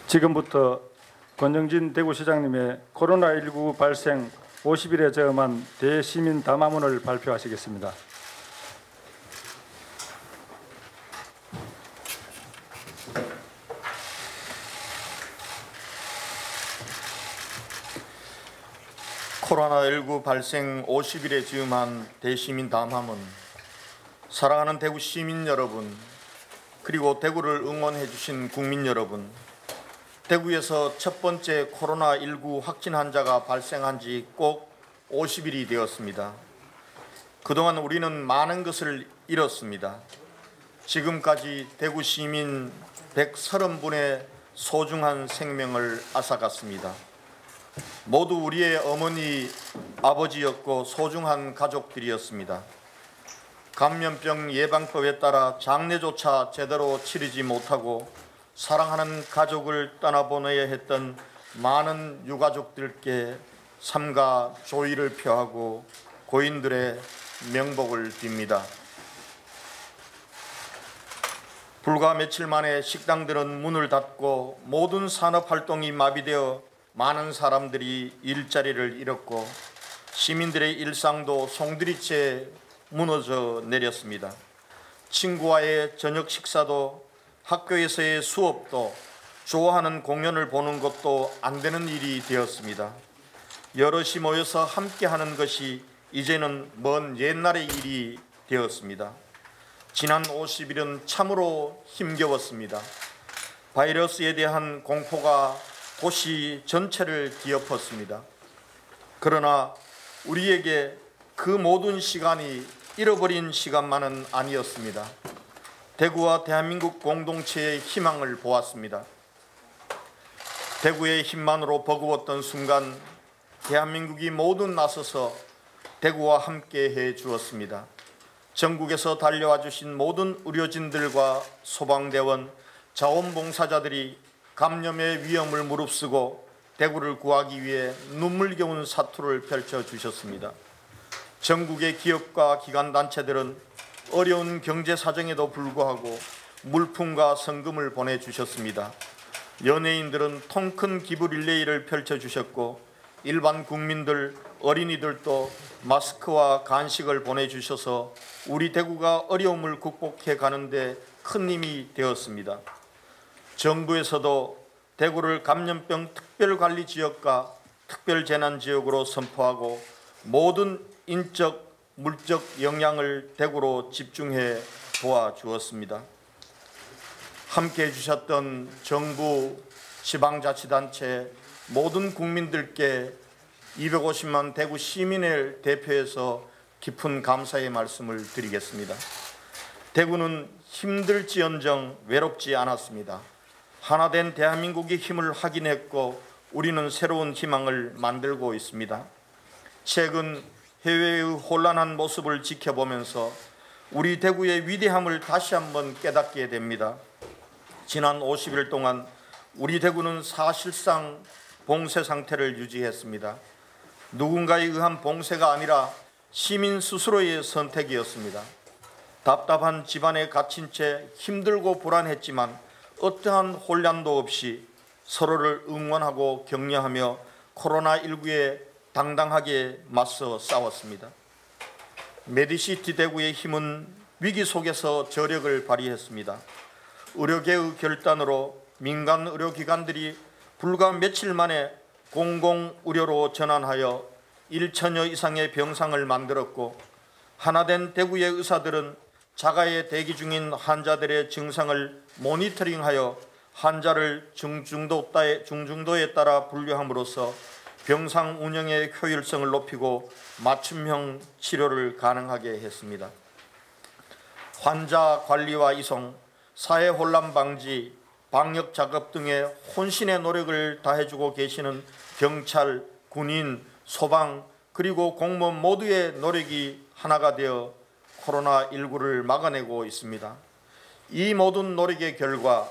지금부터 권영진 대구시장님의 코로나19 발생 50일에 저음한 대시민 담화문을 발표하시겠습니다. 코로나19 발생 50일에 즈음한 대시민 담화문. 사랑하는 대구 시민 여러분, 그리고 대구를 응원해 주신 국민 여러분, 대구에서 첫 번째 코로나19 확진 환자가 발생한 지 꼭 50일이 되었습니다. 그동안 우리는 많은 것을 잃었습니다. 지금까지 대구 시민 130분의 소중한 생명을 앗아갔습니다. 모두 우리의 어머니, 아버지였고 소중한 가족들이었습니다. 감염병 예방법에 따라 장례조차 제대로 치르지 못하고 사랑하는 가족을 떠나보내야 했던 많은 유가족들께 삼가 조의를 표하고 고인들의 명복을 빕니다. 불과 며칠 만에 식당들은 문을 닫고 모든 산업활동이 마비되어 많은 사람들이 일자리를 잃었고 시민들의 일상도 송두리째 무너져 내렸습니다. 친구와의 저녁 식사도 학교에서의 수업도 좋아하는 공연을 보는 것도 안 되는 일이 되었습니다. 여럿이 모여서 함께하는 것이 이제는 먼 옛날의 일이 되었습니다. 지난 50일은 참으로 힘겨웠습니다. 바이러스에 대한 공포가 도시 전체를 뒤엎었습니다. 그러나 우리에게 그 모든 시간이 잃어버린 시간만은 아니었습니다. 대구와 대한민국 공동체의 희망을 보았습니다. 대구의 힘만으로 버거웠던 순간 대한민국이 모두 나서서 대구와 함께 해 주었습니다. 전국에서 달려와 주신 모든 의료진들과 소방대원, 자원봉사자들이 감염의 위험을 무릅쓰고 대구를 구하기 위해 눈물겨운 사투를 펼쳐주셨습니다. 전국의 기업과 기관단체들은 어려운 경제 사정에도 불구하고 물품과 성금을 보내주셨습니다. 연예인들은 통큰 기부 릴레이를 펼쳐주셨고 일반 국민들, 어린이들도 마스크와 간식을 보내주셔서 우리 대구가 어려움을 극복해 가는데 큰 힘이 되었습니다. 정부에서도 대구를 감염병 특별관리지역과 특별재난지역으로 선포하고 모든 인적, 물적 역량을 대구로 집중해 도와주었습니다. 함께해 주셨던 정부, 지방자치단체, 모든 국민들께 250만 대구 시민을 대표해서 깊은 감사의 말씀을 드리겠습니다. 대구는 힘들지언정 외롭지 않았습니다. 하나된 대한민국의 힘을 확인했고 우리는 새로운 희망을 만들고 있습니다. 최근 해외의 혼란한 모습을 지켜보면서 우리 대구의 위대함을 다시 한번 깨닫게 됩니다. 지난 50일 동안 우리 대구는 사실상 봉쇄 상태를 유지했습니다. 누군가에 의한 봉쇄가 아니라 시민 스스로의 선택이었습니다. 답답한 집안에 갇힌 채 힘들고 불안했지만 어떠한 혼란도 없이 서로를 응원하고 격려하며 코로나19에 당당하게 맞서 싸웠습니다. 메디시티 대구의 힘은 위기 속에서 저력을 발휘했습니다. 의료계의 결단으로 민간 의료기관들이 불과 며칠 만에 공공의료로 전환하여 1천여 이상의 병상을 만들었고 하나된 대구의 의사들은 자가에 대기 중인 환자들의 증상을 모니터링하여 환자를 중증도에 따라 분류함으로써 병상 운영의 효율성을 높이고 맞춤형 치료를 가능하게 했습니다. 환자 관리와 이송, 사회 혼란 방지, 방역 작업 등의 혼신의 노력을 다해주고 계시는 경찰, 군인, 소방 그리고 공무원 모두의 노력이 하나가 되어 코로나19를 막아내고 있습니다. 이 모든 노력의 결과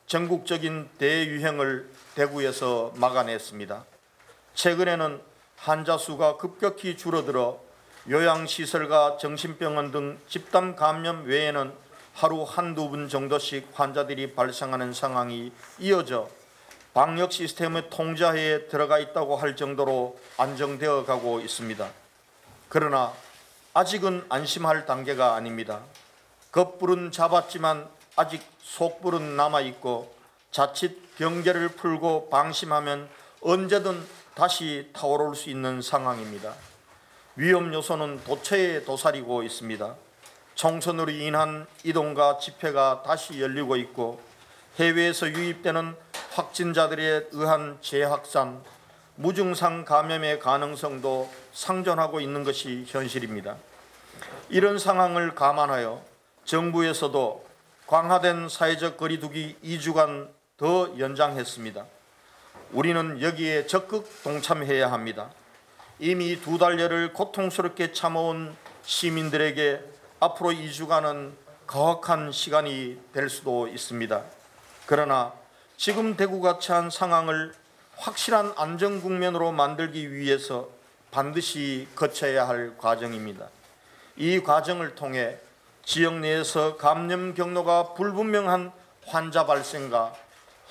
전국적인 대유행을 대구에서 막아냈습니다. 최근에는 환자 수가 급격히 줄어들어 요양시설과 정신병원 등 집단 감염 외에는 하루 한두 분 정도씩 환자들이 발생하는 상황이 이어져 방역 시스템의 통제하에 들어가 있다고 할 정도로 안정되어 가고 있습니다. 그러나 아직은 안심할 단계가 아닙니다. 겉불은 잡았지만 아직 속불은 남아있고 자칫 경계를 풀고 방심하면 언제든 다시 타오를 수 있는 상황입니다. 위험 요소는 도처에 도사리고 있습니다. 총선으로 인한 이동과 집회가 다시 열리고 있고 해외에서 유입되는 확진자들에 의한 재확산, 무증상 감염의 가능성도 상존하고 있는 것이 현실입니다. 이런 상황을 감안하여 정부에서도 강화된 사회적 거리두기 2주간 더 연장했습니다. 우리는 여기에 적극 동참해야 합니다. 이미 2달여를 고통스럽게 참아온 시민들에게 앞으로 2주간은 가혹한 시간이 될 수도 있습니다. 그러나 지금 대구가 처한 상황을 확실한 안정 국면으로 만들기 위해서 반드시 거쳐야 할 과정입니다. 이 과정을 통해 지역 내에서 감염 경로가 불분명한 환자 발생과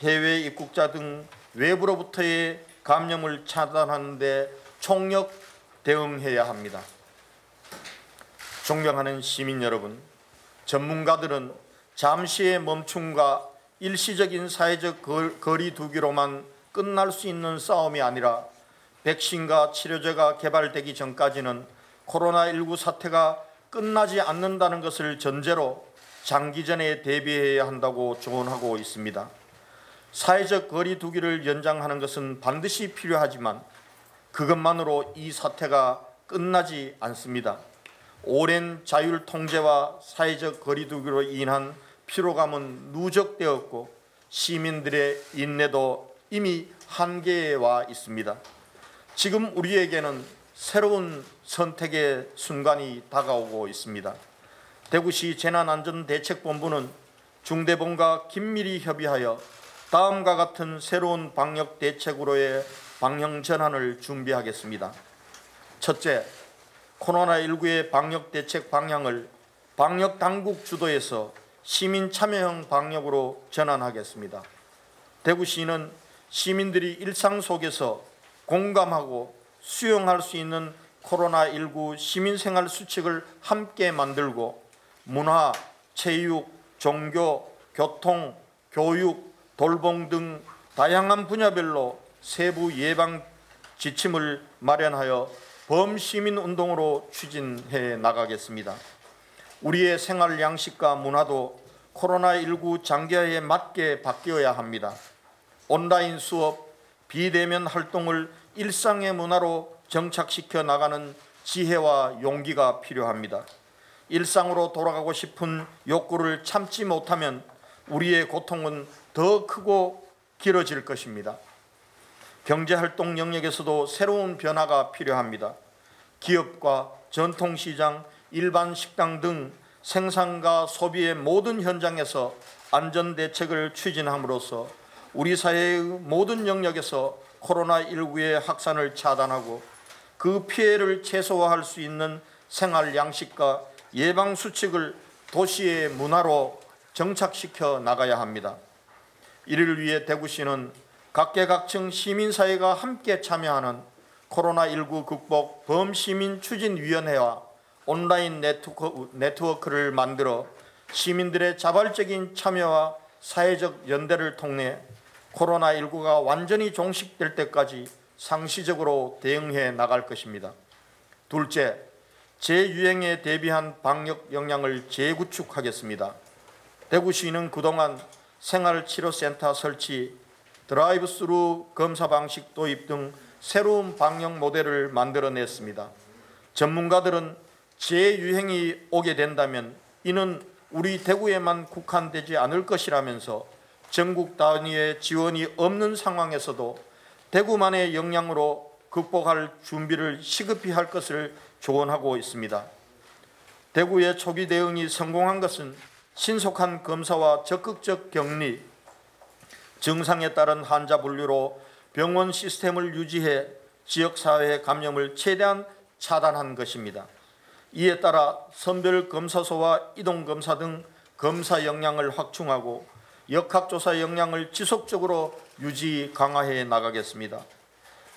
해외 입국자 등 외부로부터의 감염을 차단하는 데 총력 대응해야 합니다. 존경하는 시민 여러분, 전문가들은 잠시의 멈춤과 일시적인 사회적 거리두기로만 끝날 수 있는 싸움이 아니라 백신과 치료제가 개발되기 전까지는 코로나19 사태가 끝나지 않는다는 것을 전제로 장기전에 대비해야 한다고 조언하고 있습니다. 사회적 거리두기를 연장하는 것은 반드시 필요하지만 그것만으로 이 사태가 끝나지 않습니다. 오랜 자율 통제와 사회적 거리두기로 인한 피로감은 누적되었고 시민들의 인내도 이미 한계에 와 있습니다. 지금 우리에게는 새로운 선택의 순간이 다가오고 있습니다. 대구시 재난안전대책본부는 중대본과 긴밀히 협의하여 다음과 같은 새로운 방역 대책으로의 방향 전환을 준비하겠습니다. 첫째, 코로나19의 방역 대책 방향을 방역 당국 주도에서 시민 참여형 방역으로 전환하겠습니다. 대구시는 시민들이 일상 속에서 공감하고 수용할 수 있는 코로나19 시민생활 수칙을 함께 만들고 문화, 체육, 종교, 교통, 교육, 돌봄 등 다양한 분야별로 세부 예방 지침을 마련하여 범시민운동으로 추진해 나가겠습니다. 우리의 생활 양식과 문화도 코로나19 장기화에 맞게 바뀌어야 합니다. 온라인 수업, 비대면 활동을 일상의 문화로 정착시켜 나가는 지혜와 용기가 필요합니다. 일상으로 돌아가고 싶은 욕구를 참지 못하면 우리의 고통은 더 크고 길어질 것입니다. 경제활동 영역에서도 새로운 변화가 필요합니다. 기업과 전통시장, 일반 식당 등 생산과 소비의 모든 현장에서 안전대책을 추진함으로써 우리 사회의 모든 영역에서 코로나19의 확산을 차단하고 그 피해를 최소화할 수 있는 생활 양식과 예방 수칙을 도시의 문화로 정착시켜 나가야 합니다. 이를 위해 대구시는 각계각층 시민사회가 함께 참여하는 코로나19 극복 범시민추진위원회와 온라인 네트워크를 만들어 시민들의 자발적인 참여와 사회적 연대를 통해 코로나19가 완전히 종식될 때까지 상시적으로 대응해 나갈 것입니다. 둘째, 재유행에 대비한 방역 역량을 재구축하겠습니다. 대구시는 그동안 생활치료센터 설치, 드라이브스루 검사 방식 도입 등 새로운 방역 모델을 만들어냈습니다. 전문가들은 재유행이 오게 된다면 이는 우리 대구에만 국한되지 않을 것이라면서 전국 단위의 지원이 없는 상황에서도 대구만의 역량으로 극복할 준비를 시급히 할 것을 조언하고 있습니다. 대구의 초기 대응이 성공한 것은 신속한 검사와 적극적 격리, 증상에 따른 환자 분류로 병원 시스템을 유지해 지역사회 감염을 최대한 차단한 것입니다. 이에 따라 선별 검사소와 이동검사 등 검사 역량을 확충하고 역학조사 역량을 지속적으로 유지 강화해 나가겠습니다.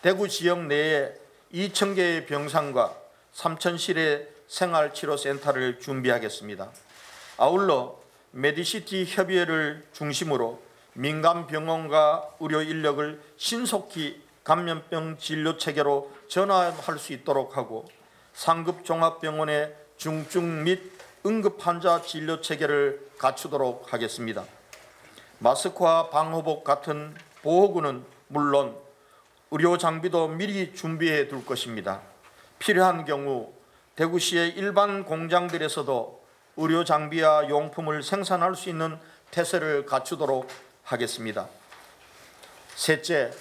대구 지역 내에 2,000개의 병상과 3,000실의 생활치료센터를 준비하겠습니다. 아울러 메디시티 협의회를 중심으로 민간 병원과 의료 인력을 신속히 감염병 진료 체계로 전환할 수 있도록 하고 상급 종합병원의 중증 및 응급 환자 진료 체계를 갖추도록 하겠습니다. 마스크와 방호복 같은 보호구는 물론 의료 장비도 미리 준비해 둘 것입니다. 필요한 경우 대구시의 일반 공장들에서도 의료 장비와 용품을 생산할 수 있는 태세를 갖추도록 하겠습니다. 셋째,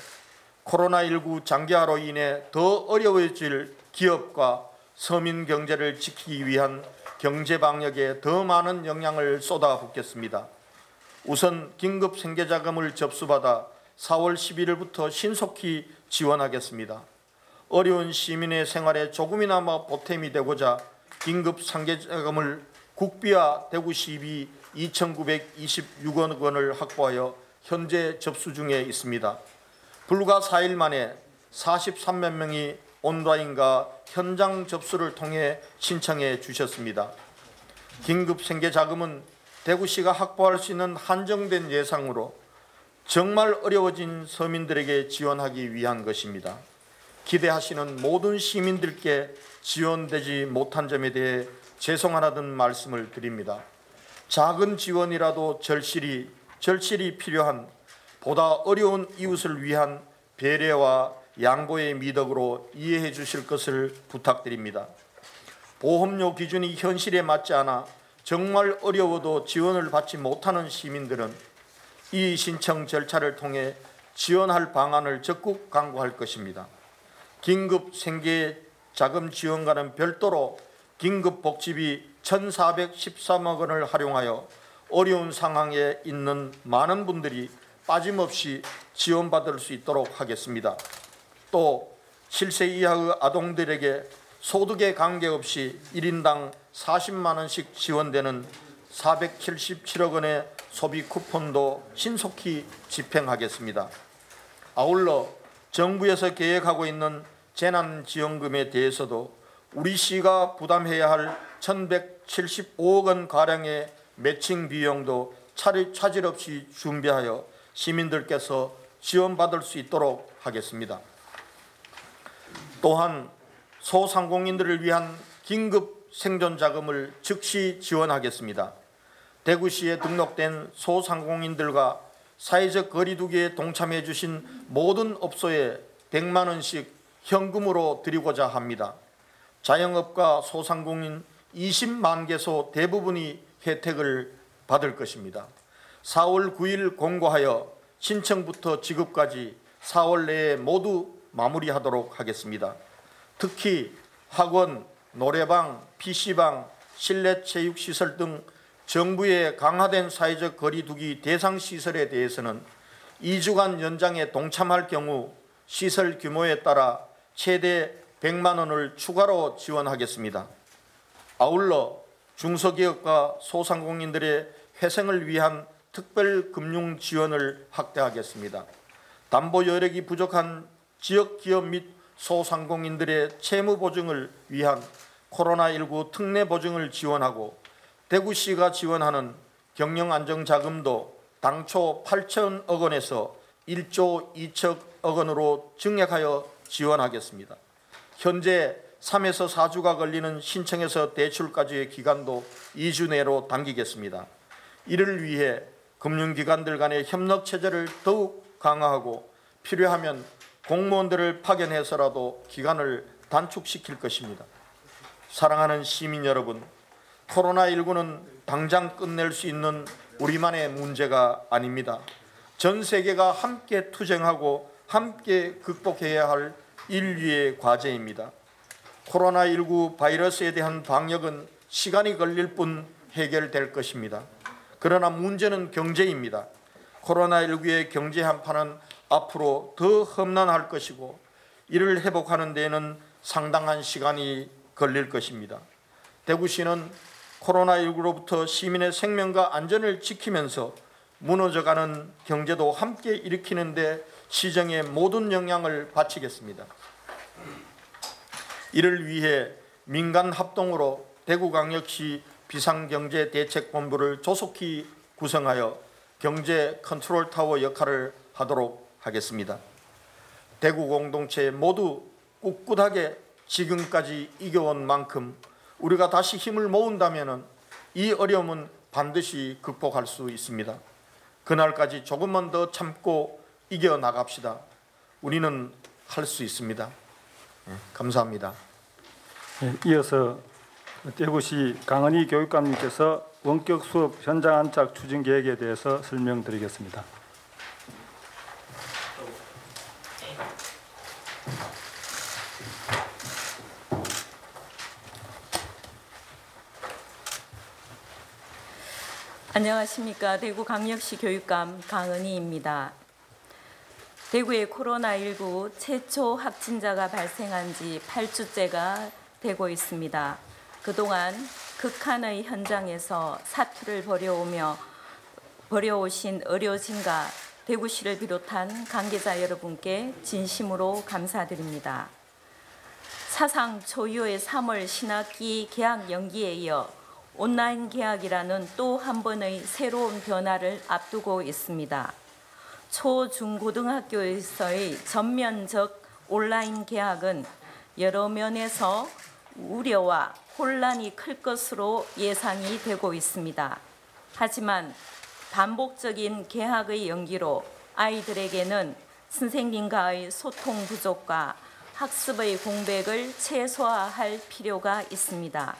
코로나19 장기화로 인해 더 어려워질 기업과 서민 경제를 지키기 위한 경제 방역에 더 많은 역량을 쏟아붓겠습니다. 우선 긴급 생계자금을 접수받아 4월 11일부터 신속히 지원하겠습니다. 어려운 시민의 생활에 조금이나마 보탬이 되고자 긴급 생계자금을 국비와 대구시비 2,926억 원을 확보하여 현재 접수 중에 있습니다. 불과 4일 만에 43만 명이 온라인과 현장 접수를 통해 신청해 주셨습니다. 긴급 생계자금은 대구시가 확보할 수 있는 한정된 예산으로 정말 어려워진 서민들에게 지원하기 위한 것입니다. 기대하시는 모든 시민들께 지원되지 못한 점에 대해 죄송하다는 말씀을 드립니다. 작은 지원이라도 절실히 필요한 보다 어려운 이웃을 위한 배려와 양보의 미덕으로 이해해 주실 것을 부탁드립니다. 보험료 기준이 현실에 맞지 않아 정말 어려워도 지원을 받지 못하는 시민들은 이 신청 절차를 통해 지원할 방안을 적극 강구할 것입니다. 긴급 생계자금 지원과는 별도로 긴급복지비 1,413억 원을 활용하여 어려운 상황에 있는 많은 분들이 빠짐없이 지원받을 수 있도록 하겠습니다. 또 7세 이하의 아동들에게 소득에 관계없이 1인당 40만 원씩 지원되는 477억 원의 소비 쿠폰도 신속히 집행하겠습니다. 아울러 정부에서 계획하고 있는 재난지원금에 대해서도 우리 시가 부담해야 할 1,175억 원 가량의 매칭 비용도 차질 없이 준비하여 시민들께서 지원받을 수 있도록 하겠습니다. 또한 소상공인들을 위한 긴급 생존 자금을 즉시 지원하겠습니다. 대구시에 등록된 소상공인들과 사회적 거리 두기에 동참해 주신 모든 업소에 100만 원씩 현금으로 드리고자 합니다. 자영업과 소상공인 20만 개소 대부분이 혜택을 받을 것입니다. 4월 9일 공고하여 신청부터 지급까지 4월 내에 모두 마무리하도록 하겠습니다. 특히 학원, 노래방, PC방, 실내 체육시설 등 정부의 강화된 사회적 거리 두기 대상 시설에 대해서는 2주간 연장에 동참할 경우 시설 규모에 따라 최대 100만 원을 추가로 지원하겠습니다. 아울러 중소기업과 소상공인들의 회생을 위한 특별 금융 지원을 확대하겠습니다. 담보 여력이 부족한 지역 기업 및 소상공인들의 채무 보증을 위한 코로나19 특례 보증을 지원하고 대구시가 지원하는 경영안정자금도 당초 8천억 원에서 1조 2천억 원으로 증액하여 지원하겠습니다. 현재 3에서 4주가 걸리는 신청에서 대출까지의 기간도 2주 내로 당기겠습니다. 이를 위해 금융기관들 간의 협력 체제를 더욱 강화하고 필요하면 공무원들을 파견해서라도 기간을 단축시킬 것입니다. 사랑하는 시민 여러분, 코로나19는 당장 끝낼 수 있는 우리만의 문제가 아닙니다. 전 세계가 함께 투쟁하고 함께 극복해야 할 인류의 과제입니다. 코로나19 바이러스에 대한 방역은 시간이 걸릴 뿐 해결될 것입니다. 그러나 문제는 경제입니다. 코로나19의 경제 한파는 앞으로 더 험난할 것이고 이를 회복하는 데에는 상당한 시간이 걸릴 것입니다. 대구시는 코로나19로부터 시민의 생명과 안전을 지키면서 무너져가는 경제도 함께 일으키는 데 시정의 모든 역량을 바치겠습니다. 이를 위해 민간 합동으로 대구광역시 비상경제대책본부를 조속히 구성하여 경제 컨트롤 타워 역할을 하도록 하겠습니다. 대구 공동체 모두 꿋꿋하게 지금까지 이겨온 만큼 우리가 다시 힘을 모은다면 이 어려움은 반드시 극복할 수 있습니다. 그날까지 조금만 더 참고 이겨나갑시다. 우리는 할 수 있습니다. 감사합니다. 이어서 대구시 강은희 교육감님께서 원격 수업 현장 안착 추진 계획에 대해서 설명드리겠습니다. 안녕하십니까. 대구광역시 교육감 강은희입니다. 대구의 코로나19 최초 확진자가 발생한 지 8주째가 되고 있습니다. 그동안 극한의 현장에서 사투를 벌여오신 의료진과 대구시를 비롯한 관계자 여러분께 진심으로 감사드립니다. 사상 초유의 3월 신학기 개학 연기에 이어 온라인 개학이라는 또 한 번의 새로운 변화를 앞두고 있습니다. 초, 중, 고등학교에서의 전면적 온라인 개학은 여러 면에서 우려와 혼란이 클 것으로 예상이 되고 있습니다. 하지만 반복적인 개학의 연기로 아이들에게는 선생님과의 소통 부족과 학습의 공백을 최소화할 필요가 있습니다.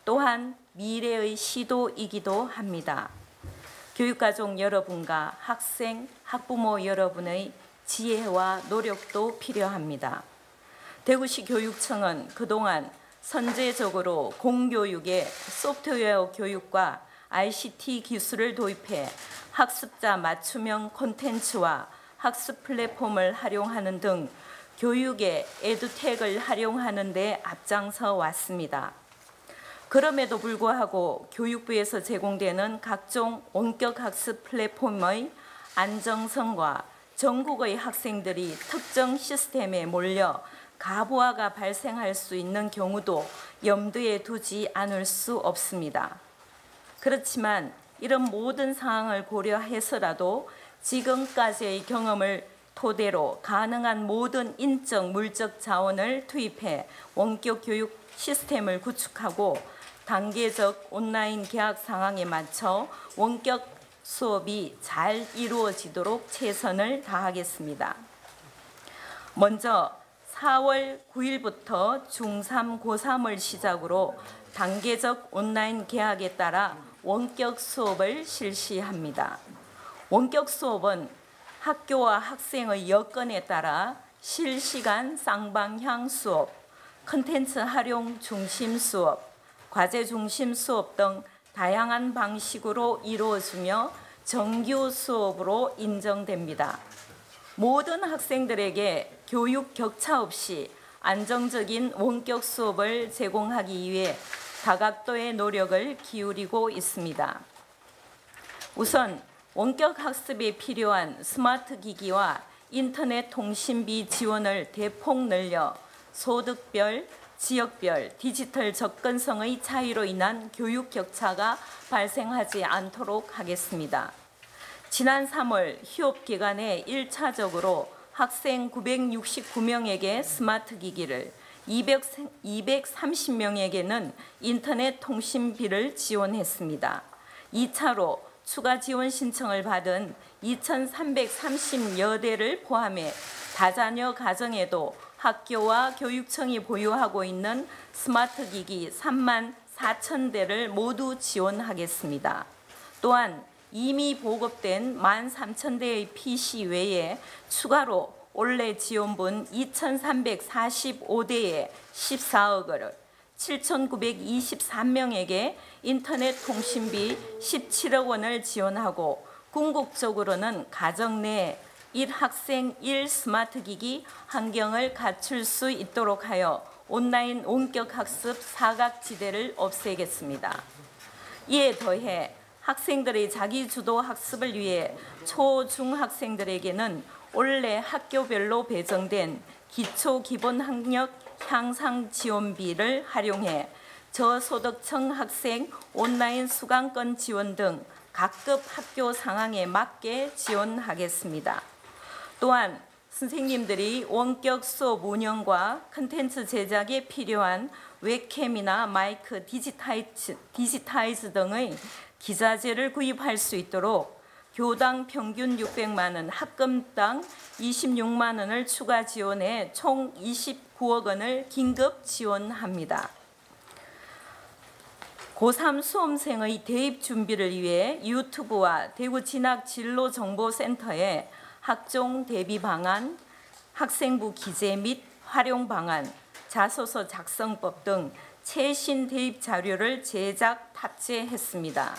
또한 미래의 시도이기도 합니다. 교육가족 여러분과 학생, 학부모 여러분의 지혜와 노력도 필요합니다. 대구시 교육청은 그동안 선제적으로 공교육의 소프트웨어 교육과 ICT 기술을 도입해 학습자 맞춤형 콘텐츠와 학습 플랫폼을 활용하는 등 교육의 에듀텍을 활용하는 데 앞장서 왔습니다. 그럼에도 불구하고 교육부에서 제공되는 각종 원격 학습 플랫폼의 안정성과 전국의 학생들이 특정 시스템에 몰려 가부화가 발생할 수 있는 경우도 염두에 두지 않을 수 없습니다. 그렇지만 이런 모든 상황을 고려해서라도 지금까지의 경험을 토대로 가능한 모든 인적, 물적 자원을 투입해 원격 교육 시스템을 구축하고 단계적 온라인 개학 상황에 맞춰 원격 수업이 잘 이루어지도록 최선을 다하겠습니다. 먼저 4월 9일부터 중3, 고3을 시작으로 단계적 온라인 개학에 따라 원격 수업을 실시합니다. 원격 수업은 학교와 학생의 여건에 따라 실시간 쌍방향 수업, 콘텐츠 활용 중심 수업, 과제 중심 수업 등 다양한 방식으로 이루어지며 정규 수업으로 인정됩니다. 모든 학생들에게 교육 격차 없이 안정적인 원격 수업을 제공하기 위해 다각도의 노력을 기울이고 있습니다. 우선 원격 학습에 필요한 스마트 기기와 인터넷 통신비 지원을 대폭 늘려 소득별, 지역별 디지털 접근성의 차이로 인한 교육 격차가 발생하지 않도록 하겠습니다. 지난 3월 휴업 기간에 1차적으로 학생 969명에게 스마트 기기를, 230명에게는 인터넷 통신비를 지원했습니다. 2차로 추가 지원 신청을 받은 2,330여 대를 포함해 다자녀 가정에도 학교와 교육청이 보유하고 있는 스마트 기기 3만 4천 대를 모두 지원하겠습니다. 또한 이미 보급된 13,000대의 PC 외에 추가로 올해 지원분 2,345대에 14억을, 7,923명에게 인터넷 통신비 17억 원을 지원하고 궁극적으로는 가정 내 1학생 1 스마트 기기 환경을 갖출 수 있도록 하여 온라인 원격 학습 사각지대를 없애겠습니다. 이에 더해 학생들의 자기주도 학습을 위해 초중학생들에게는 올해 학교별로 배정된 기초기본학력 향상 지원비를 활용해 저소득층 학생 온라인 수강권 지원 등 각급 학교 상황에 맞게 지원하겠습니다. 또한 선생님들이 원격 수업 운영과 콘텐츠 제작에 필요한 웹캠이나 마이크, 디지타이즈 등의 기자재를 구입할 수 있도록 교당 평균 600만 원, 학금당 26만 원을 추가 지원해 총 29억 원을 긴급 지원합니다. 고3 수험생의 대입 준비를 위해 유튜브와 대구 진학진로정보센터에 학종 대비 방안, 학생부 기재 및 활용 방안, 자소서 작성법 등 최신 대입 자료를 제작 탑재했습니다.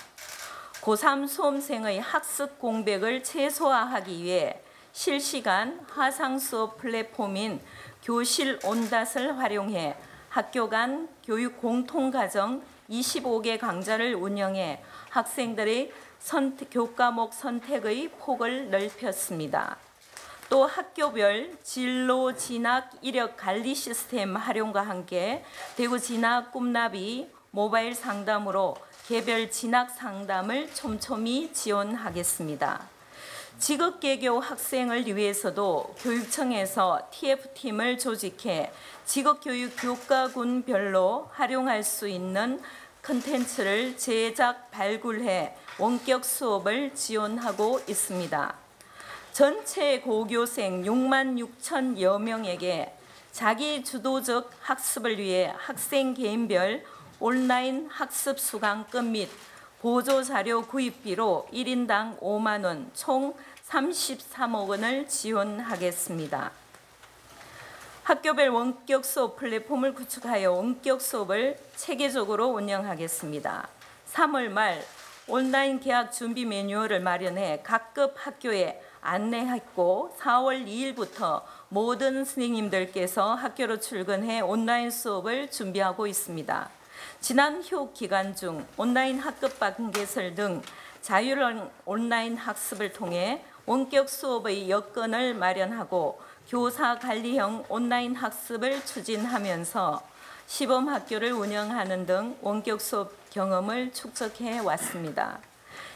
고3 수험생의 학습 공백을 최소화하기 위해 실시간 화상 수업 플랫폼인 교실 온닷을 활용해 학교 간 교육 공통과정 25개 강좌를 운영해 학생들의 교과목 선택의 폭을 넓혔습니다. 또 학교별 진로 진학 이력 관리 시스템 활용과 함께 대구 진학 꿈나비 모바일 상담으로 개별 진학 상담을 촘촘히 지원하겠습니다. 직업개교 학생을 위해서도 교육청에서 TF팀을 조직해 직업교육 교과군별로 활용할 수 있는 콘텐츠를 제작 발굴해 원격 수업을 지원하고 있습니다. 전체 고교생 6만 6천여 명에게 자기 주도적 학습을 위해 학생 개인별 온라인 학습 수강권 및 보조자료 구입비로 1인당 5만 원, 총 33억 원을 지원하겠습니다. 학교별 원격 수업 플랫폼을 구축하여 원격 수업을 체계적으로 운영하겠습니다. 3월 말 온라인 개학 준비 매뉴얼을 마련해 각급 학교에 안내했고 4월 2일부터 모든 선생님들께서 학교로 출근해 온라인 수업을 준비하고 있습니다. 지난 휴업 기간 중 온라인 학급 방개설 등 자율 온라인 학습을 통해 원격 수업의 여건을 마련하고 교사 관리형 온라인 학습을 추진하면서 시범 학교를 운영하는 등 원격 수업 경험을 축적해 왔습니다.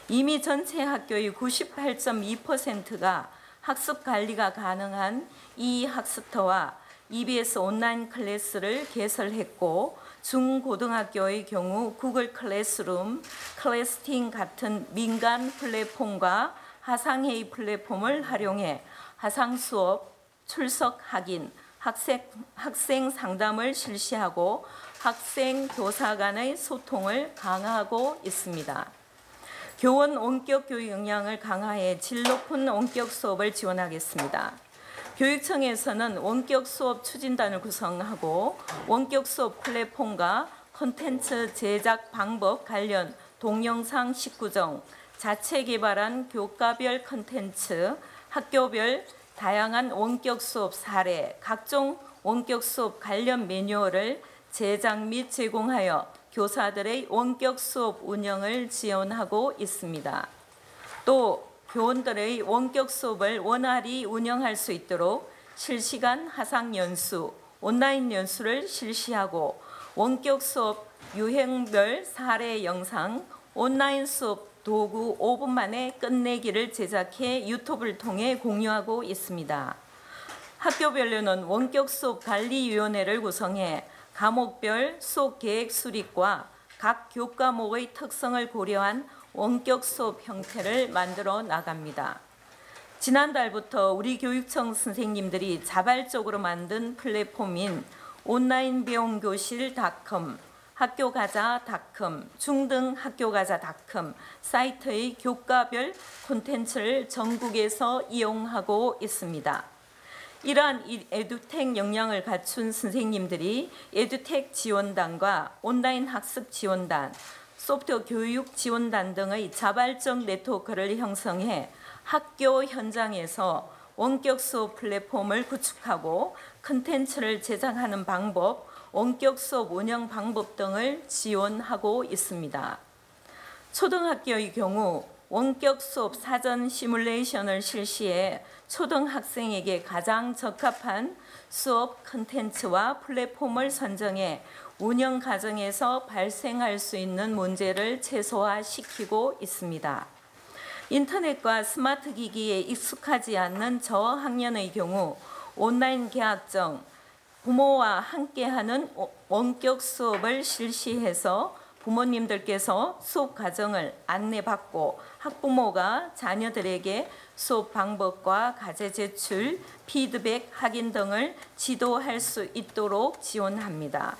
이미 전체 학교의 98.2%가 학습 관리가 가능한 이학습터와 EBS 온라인 클래스를 개설했고 중고등학교의 경우 구글 클래스룸, 클래스팅 같은 민간 플랫폼과 화상회의 플랫폼을 활용해 화상 수업, 출석 확인, 학생 상담을 실시하고 학생 교사 간의 소통을 강화하고 있습니다. 교원 원격 교육 역량을 강화해 질 높은 원격 수업을 지원하겠습니다. 교육청에서는 원격 수업 추진단을 구성하고 원격 수업 플랫폼과 콘텐츠 제작 방법 관련 동영상 19종, 자체 개발한 교과별 콘텐츠, 학교별 다양한 원격 수업 사례, 각종 원격 수업 관련 매뉴얼을 제작 및 제공하여 교사들의 원격 수업 운영을 지원하고 있습니다. 또 교원들의 원격 수업을 원활히 운영할 수 있도록 실시간 화상 연수, 온라인 연수를 실시하고 원격 수업 유형별 사례 영상, 온라인 수업 도구 5분 만에 끝내기를 제작해 유튜브를 통해 공유하고 있습니다. 학교별로는 원격 수업 관리위원회를 구성해 과목별 수업 계획 수립과 각 교과목의 특성을 고려한 원격 수업 형태를 만들어 나갑니다. 지난달부터 우리 교육청 선생님들이 자발적으로 만든 플랫폼인 온라인배움교실.com, 학교가자.com, 중등학교가자.com 사이트의 교과별 콘텐츠를 전국에서 이용하고 있습니다. 이러한 에듀텍 역량을 갖춘 선생님들이 에듀텍 지원단과 온라인 학습 지원단, 소프트웨어 교육 지원단 등의 자발적 네트워크를 형성해 학교 현장에서 원격 수업 플랫폼을 구축하고 콘텐츠를 제작하는 방법, 원격 수업 운영 방법 등을 지원하고 있습니다. 초등학교의 경우 원격 수업 사전 시뮬레이션을 실시해 초등학생에게 가장 적합한 수업 콘텐츠와 플랫폼을 선정해 운영 과정에서 발생할 수 있는 문제를 최소화시키고 있습니다. 인터넷과 스마트 기기에 익숙하지 않는 저학년의 경우 온라인 개학정, 부모와 함께하는 원격 수업을 실시해서 부모님들께서 수업 과정을 안내받고 학부모가 자녀들에게 수업 방법과 과제 제출, 피드백 확인 등을 지도할 수 있도록 지원합니다.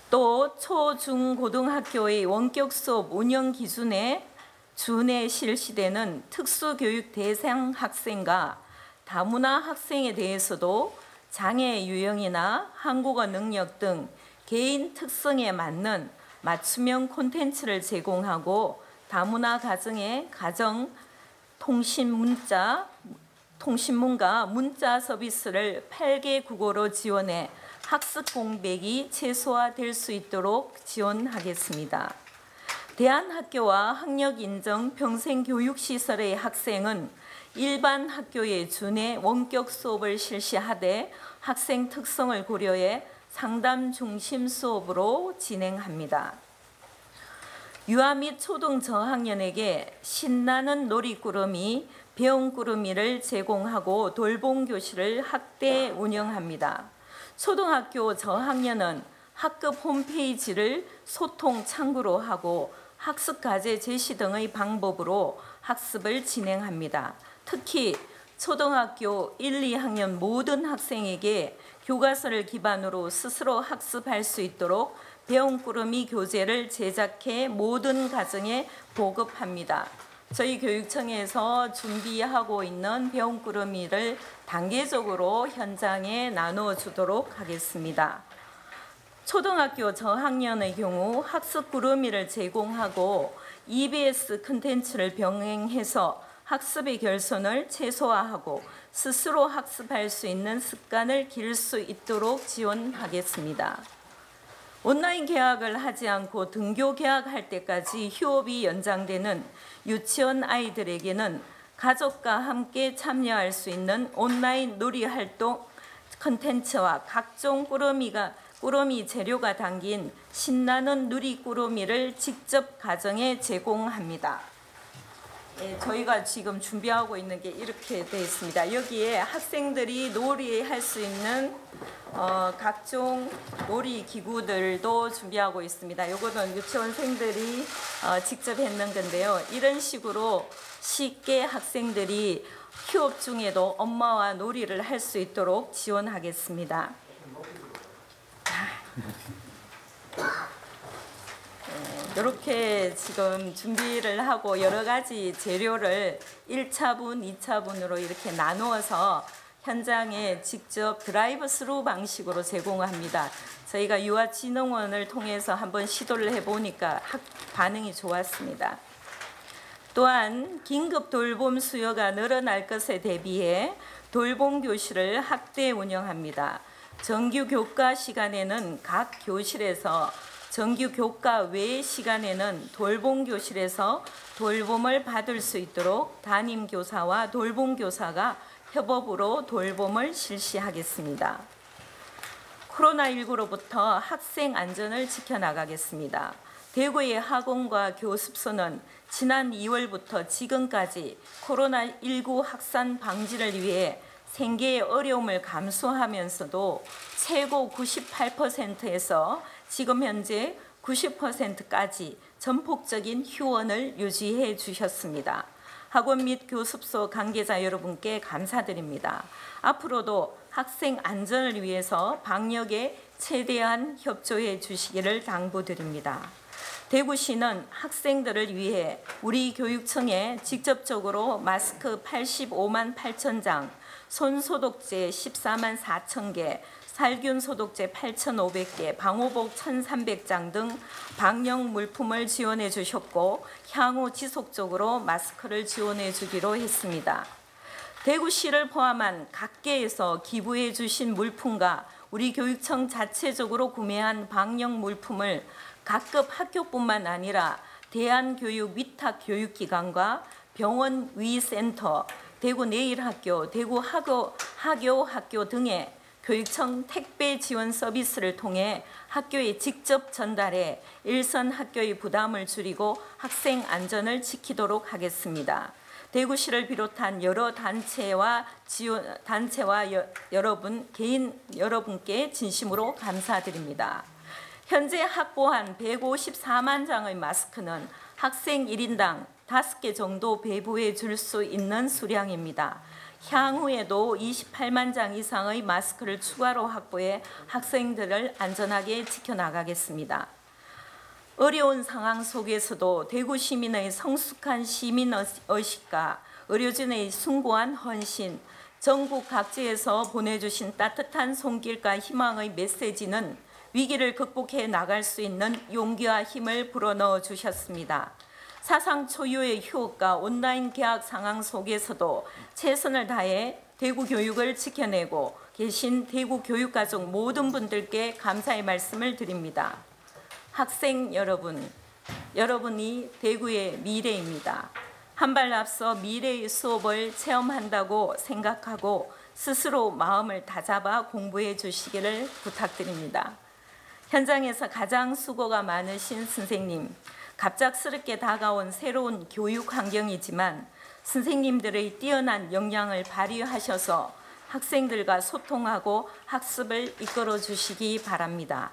또 초, 중, 고등학교의 원격 수업 운영 기준에 준해 실시되는 특수교육 대상 학생과 다문화 학생에 대해서도 장애 유형이나 한국어 능력 등 개인 특성에 맞는 맞춤형 콘텐츠를 제공하고 다문화 가정의 가정 통신문과 문자 서비스를 8개 국어로 지원해 학습 공백이 최소화될 수 있도록 지원하겠습니다. 대안학교와 학력인정 평생교육시설의 학생은 일반 학교에 준해 원격 수업을 실시하되 학생 특성을 고려해 상담 중심 수업으로 진행합니다. 유아 및 초등 저학년에게 신나는 놀이꾸러미, 배움꾸러미를 제공하고 돌봄 교실을 학대 운영합니다. 초등학교 저학년은 학급 홈페이지를 소통 창구로 하고 학습 과제 제시 등의 방법으로 학습을 진행합니다. 특히 초등학교 1, 2학년 모든 학생에게 교과서를 기반으로 스스로 학습할 수 있도록 배움꾸러미 교재를 제작해 모든 가정에 보급합니다. 저희 교육청에서 준비하고 있는 배움꾸러미를 단계적으로 현장에 나눠주도록 하겠습니다. 초등학교 저학년의 경우 학습 꾸러미를 제공하고 EBS 콘텐츠를 병행해서 학습의 결손을 최소화하고 스스로 학습할 수 있는 습관을 기를 수 있도록 지원하겠습니다. 온라인 개학을 하지 않고 등교 개학할 때까지 휴업이 연장되는 유치원 아이들에게는 가족과 함께 참여할 수 있는 온라인 놀이활동 콘텐츠와 각종 꾸러미 재료가 담긴 신나는 누리꾸러미를 직접 가정에 제공합니다. 네, 저희가 지금 준비하고 있는 게 이렇게 되어 있습니다. 여기에 학생들이 놀이할 수 있는 각종 놀이 기구들도 준비하고 있습니다. 이거는 유치원생들이 직접 했는 건데요. 이런 식으로 쉽게 학생들이 휴업 중에도 엄마와 놀이를 할 수 있도록 지원하겠습니다. 이렇게 지금 준비를 하고 여러 가지 재료를 1차분, 2차분으로 이렇게 나누어서 현장에 직접 드라이브 스루 방식으로 제공합니다. 저희가 유아진흥원을 통해서 한번 시도를 해보니까 반응이 좋았습니다. 또한 긴급 돌봄 수요가 늘어날 것에 대비해 돌봄 교실을 학대 운영합니다. 정규 교과 시간에는 각 교실에서, 정규 교과 외 시간에는 돌봄 교실에서 돌봄을 받을 수 있도록 담임 교사와 돌봄 교사가 협업으로 돌봄을 실시하겠습니다. 코로나19로부터 학생 안전을 지켜나가겠습니다. 대구의 학원과 교습소는 지난 2월부터 지금까지 코로나19 확산 방지를 위해 생계의 어려움을 감수하면서도 최고 98%에서 지금 현재 90%까지 전폭적인 휴원을 유지해 주셨습니다. 학원 및 교습소 관계자 여러분께 감사드립니다. 앞으로도 학생 안전을 위해서 방역에 최대한 협조해 주시기를 당부드립니다. 대구시는 학생들을 위해 우리 교육청에 직접적으로 마스크 85만 8천 장, 손소독제 14만 4천 개, 살균 소독제 8,500개, 방호복 1,300장 등 방역 물품을 지원해 주셨고 향후 지속적으로 마스크를 지원해 주기로 했습니다. 대구시를 포함한 각계에서 기부해 주신 물품과 우리 교육청 자체적으로 구매한 방역 물품을 각급 학교뿐만 아니라 대한교육위탁교육기관과 병원 위센터, 대구 내일학교, 대구 하교학교 등의 교육청 택배 지원 서비스를 통해 학교에 직접 전달해 일선 학교의 부담을 줄이고 학생 안전을 지키도록 하겠습니다. 대구시를 비롯한 여러 단체와 여러분, 개인 여러분께 진심으로 감사드립니다. 현재 확보한 154만 장의 마스크는 학생 1인당 5개 정도 배부해 줄 수 있는 수량입니다. 향후에도 28만 장 이상의 마스크를 추가로 확보해 학생들을 안전하게 지켜나가겠습니다. 어려운 상황 속에서도 대구 시민의 성숙한 시민의식과 의료진의 숭고한 헌신, 전국 각지에서 보내주신 따뜻한 손길과 희망의 메시지는 위기를 극복해 나갈 수 있는 용기와 힘을 불어넣어 주셨습니다. 사상 초유의 휴업과 온라인 개학 상황 속에서도 최선을 다해 대구 교육을 지켜내고 계신 대구 교육가족 모든 분들께 감사의 말씀을 드립니다. 학생 여러분, 여러분이 대구의 미래입니다. 한 발 앞서 미래의 수업을 체험한다고 생각하고 스스로 마음을 다잡아 공부해 주시기를 부탁드립니다. 현장에서 가장 수고가 많으신 선생님, 갑작스럽게 다가온 새로운 교육 환경이지만 선생님들의 뛰어난 역량을 발휘하셔서 학생들과 소통하고 학습을 이끌어 주시기 바랍니다.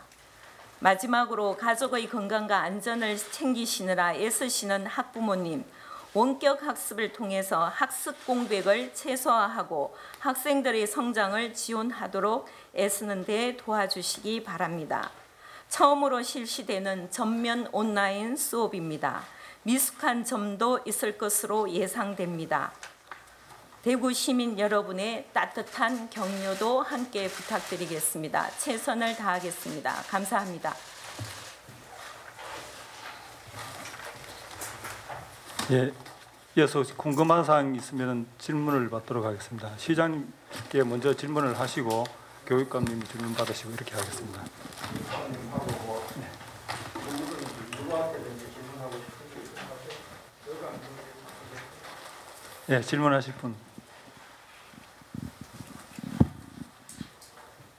마지막으로 가족의 건강과 안전을 챙기시느라 애쓰시는 학부모님, 원격 학습을 통해서 학습 공백을 최소화하고 학생들의 성장을 지원하도록 애쓰는 데 도와주시기 바랍니다. 처음으로 실시되는 전면 온라인 수업입니다. 미숙한 점도 있을 것으로 예상됩니다. 대구 시민 여러분의 따뜻한 격려도 함께 부탁드리겠습니다. 최선을 다하겠습니다. 감사합니다. 예, 이어서 혹시 궁금한 사항 있으면 질문을 받도록 하겠습니다. 시장님께 먼저 질문을 하시고 교육감님이 질문 받으시고 이렇게 하겠습니다. 예, 질문하실 분.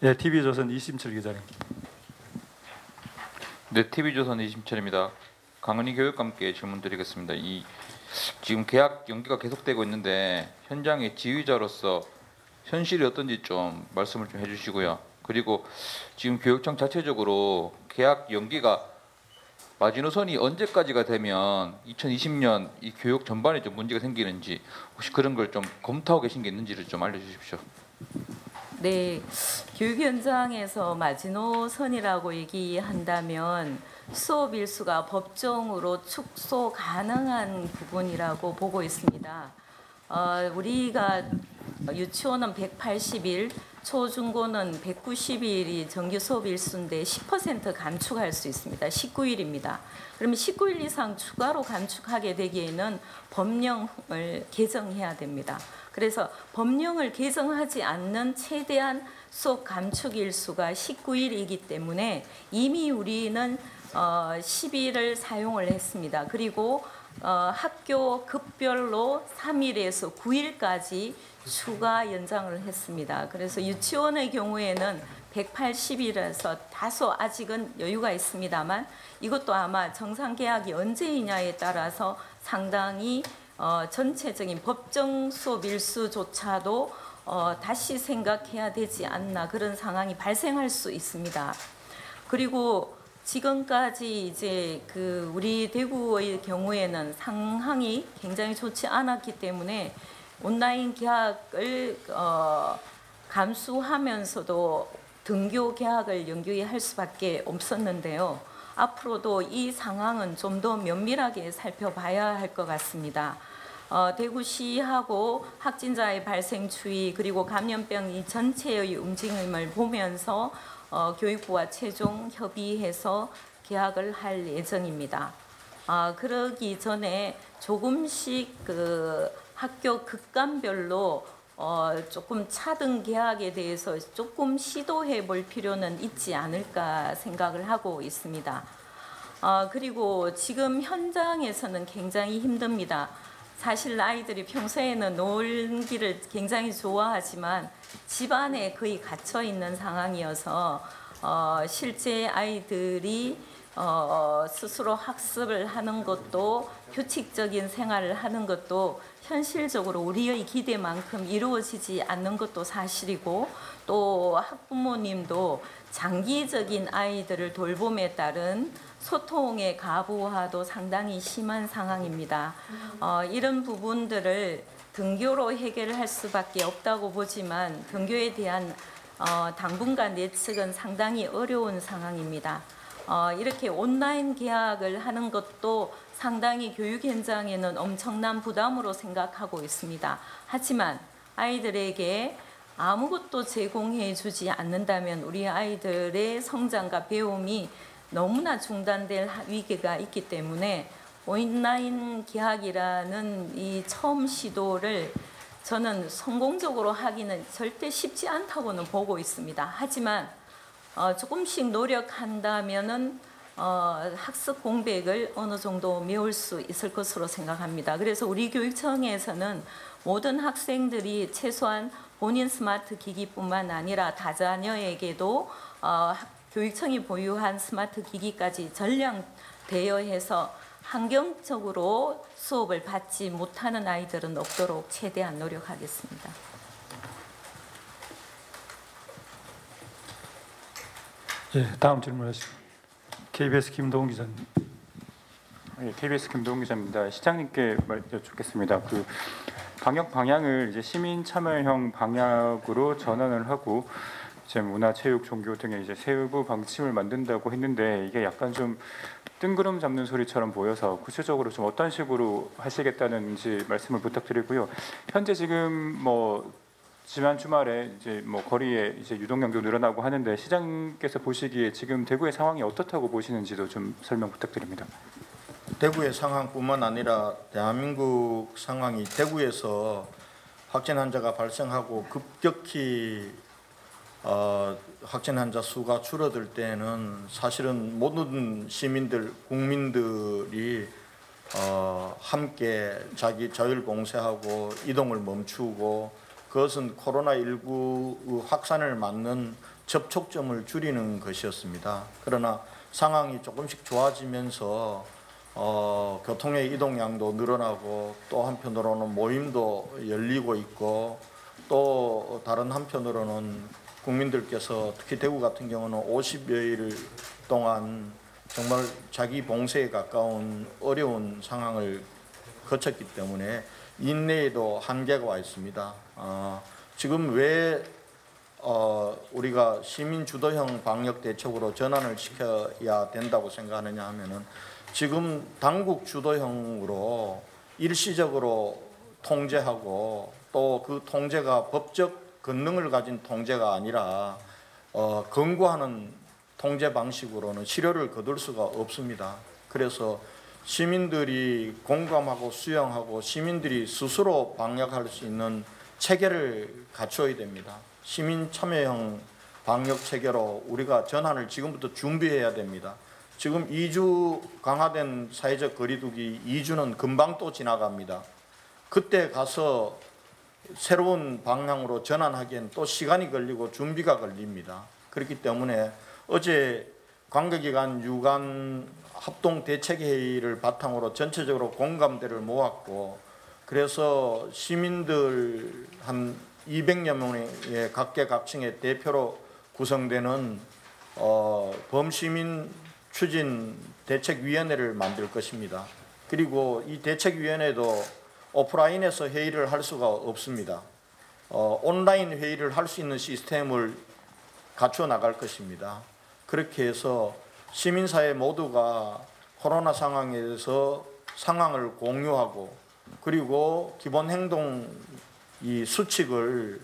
예, TV조선 이심철 기자님. 네, TV조선 이심철입니다. 강은희 교육감께 질문드리겠습니다. 지금 계약 연기가 계속되고 있는데 현장의 지휘자로서 현실이 어떤지 좀 말씀을 좀 해주시고요. 그리고 지금 교육청 자체적으로 계약 연기가 마지노선이 언제까지가 되면 2020년 이 교육 전반에 좀 문제가 생기는지 혹시 그런 걸 좀 검토하고 계신 게 있는지를 좀 알려주십시오. 네, 교육 현장에서 마지노선이라고 얘기한다면 수업 일수가 법정으로 축소 가능한 부분이라고 보고 있습니다. 우리가 유치원은 180일, 초중고는 190일이 정규 수업 일수인데 10% 감축할 수 있습니다. 19일입니다. 그러면 19일 이상 추가로 감축하게 되기에는 법령을 개정해야 됩니다. 그래서 법령을 개정하지 않는 최대한 수업 감축 일수가 19일이기 때문에 이미 우리는 10일을 사용을 했습니다. 그리고 학교 급별로 3일에서 9일까지 추가 연장을 했습니다. 그래서 유치원의 경우에는 180일에서 다소 아직은 여유가 있습니다만 이것도 아마 정상 개학이 언제이냐에 따라서 상당히 전체적인 법정 수업 일수조차도 다시 생각해야 되지 않나 그런 상황이 발생할 수 있습니다. 그리고 지금까지 이제 우리 대구의 경우에는 상황이 굉장히 좋지 않았기 때문에 온라인 개학을 감수하면서도 등교 개학을 연기할 수밖에 없었는데요. 앞으로도 이 상황은 좀 더 면밀하게 살펴봐야 할 것 같습니다. 대구시하고 확진자의 발생 추이 그리고 감염병 이 전체의 움직임을 보면서 교육부와 최종 협의해서 개학을 할 예정입니다. 그러기 전에 조금씩 학교 급감별로 조금 차등 개학에 대해서 조금 시도해 볼 필요는 있지 않을까 생각을 하고 있습니다. 그리고 지금 현장에서는 굉장히 힘듭니다. 사실 아이들이 평소에는 놀기를 굉장히 좋아하지만 집안에 거의 갇혀 있는 상황이어서 실제 아이들이 스스로 학습을 하는 것도 규칙적인 생활을 하는 것도 현실적으로 우리의 기대만큼 이루어지지 않는 것도 사실이고 또 학부모님도 장기적인 아이들을 돌봄에 따른 소통의 가부화도 상당히 심한 상황입니다. 이런 부분들을 등교로 해결할 수밖에 없다고 보지만 등교에 대한 당분간 예측은 상당히 어려운 상황입니다. 이렇게 온라인 개학을 하는 것도 상당히 교육 현장에는 엄청난 부담으로 생각하고 있습니다. 하지만 아이들에게 아무것도 제공해 주지 않는다면 우리 아이들의 성장과 배움이 너무나 중단될 위기가 있기 때문에 온라인 개학이라는 이 처음 시도를 저는 성공적으로 하기는 절대 쉽지 않다고는 보고 있습니다. 하지만 조금씩 노력한다면은 학습 공백을 어느 정도 메울 수 있을 것으로 생각합니다. 그래서 우리 교육청에서는 모든 학생들이 최소한 본인 스마트 기기뿐만 아니라 다자녀에게도 교육청이 보유한 스마트 기기까지 전량 대여해서 환경적으로 수업을 받지 못하는 아이들은 없도록 최대한 노력하겠습니다. 예, 다음 질문하시죠. KBS 김동훈 기자님. KBS 김동훈 기자입니다. 시장님께 여쭙겠습니다. 그 방역 방향을 이제 시민 참여형 방역으로 전환을 하고 이제 문화, 체육, 종교 등의 이제 세부 방침을 만든다고 했는데 이게 약간 좀 뜬구름 잡는 소리처럼 보여서 구체적으로 좀 어떤 식으로 하시겠다는지 말씀을 부탁드리고요. 현재 지금 지난 주말에 이제 거리에 이제 유동량도 늘어나고 하는데 시장님께서 보시기에 지금 대구의 상황이 어떻다고 보시는지도 좀 설명 부탁드립니다. 대구의 상황뿐만 아니라 대한민국 상황이 대구에서 확진 환자가 발생하고 급격히 확진 환자 수가 줄어들 때는 사실은 모든 시민들, 국민들이 함께 자기 자율 봉쇄하고 이동을 멈추고 그것은 코로나19 확산을 막는 접촉점을 줄이는 것이었습니다. 그러나 상황이 조금씩 좋아지면서 교통의 이동량도 늘어나고 또 한편으로는 모임도 열리고 있고 또 다른 한편으로는 국민들께서 특히 대구 같은 경우는 50여일 동안 정말 자기 봉쇄에 가까운 어려운 상황을 거쳤기 때문에 인내에도 한계가 와 있습니다. 지금 왜 우리가 시민 주도형 방역 대책으로 전환을 시켜야 된다고 생각하느냐 하면은 지금 당국 주도형으로 일시적으로 통제하고 또 그 통제가 법적 권능을 가진 통제가 아니라 권고하는 통제 방식으로는 실효를 거둘 수가 없습니다. 그래서 시민들이 공감하고 수용하고 시민들이 스스로 방역할 수 있는 체계를 갖춰야 됩니다. 시민 참여형 방역 체계로 우리가 전환을 지금부터 준비해야 됩니다. 지금 2주 강화된 사회적 거리두기 2주는 금방 또 지나갑니다. 그때 가서 새로운 방향으로 전환하기엔 또 시간이 걸리고 준비가 걸립니다. 그렇기 때문에 어제 관계기관 유관 합동대책회의를 바탕으로 전체적으로 공감대를 모았고 그래서 시민들 한 200여 명의 각계각층의 대표로 구성되는 범시민 추진 대책위원회를 만들 것입니다. 그리고 이 대책위원회도 오프라인에서 회의를 할 수가 없습니다. 온라인 회의를 할 수 있는 시스템을 갖춰 나갈 것입니다. 그렇게 해서 시민사회 모두가 코로나 상황에서 상황을 공유하고 그리고 기본 행동 이 수칙을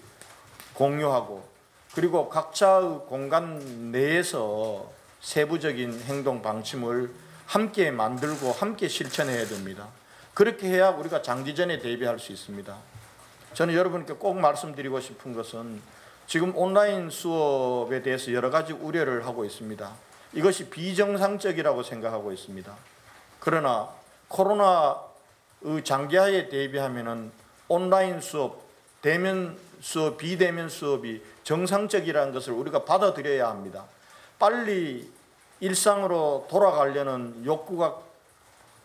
공유하고 그리고 각자의 공간 내에서 세부적인 행동 방침을 함께 만들고 함께 실천해야 됩니다. 그렇게 해야 우리가 장기전에 대비할 수 있습니다. 저는 여러분께 꼭 말씀드리고 싶은 것은 지금 온라인 수업에 대해서 여러 가지 우려를 하고 있습니다. 이것이 비정상적이라고 생각하고 있습니다. 그러나 코로나 장기화에 대비하면은 온라인 수업, 대면 수업, 비대면 수업이 정상적이라는 것을 우리가 받아들여야 합니다. 빨리 일상으로 돌아가려는 욕구가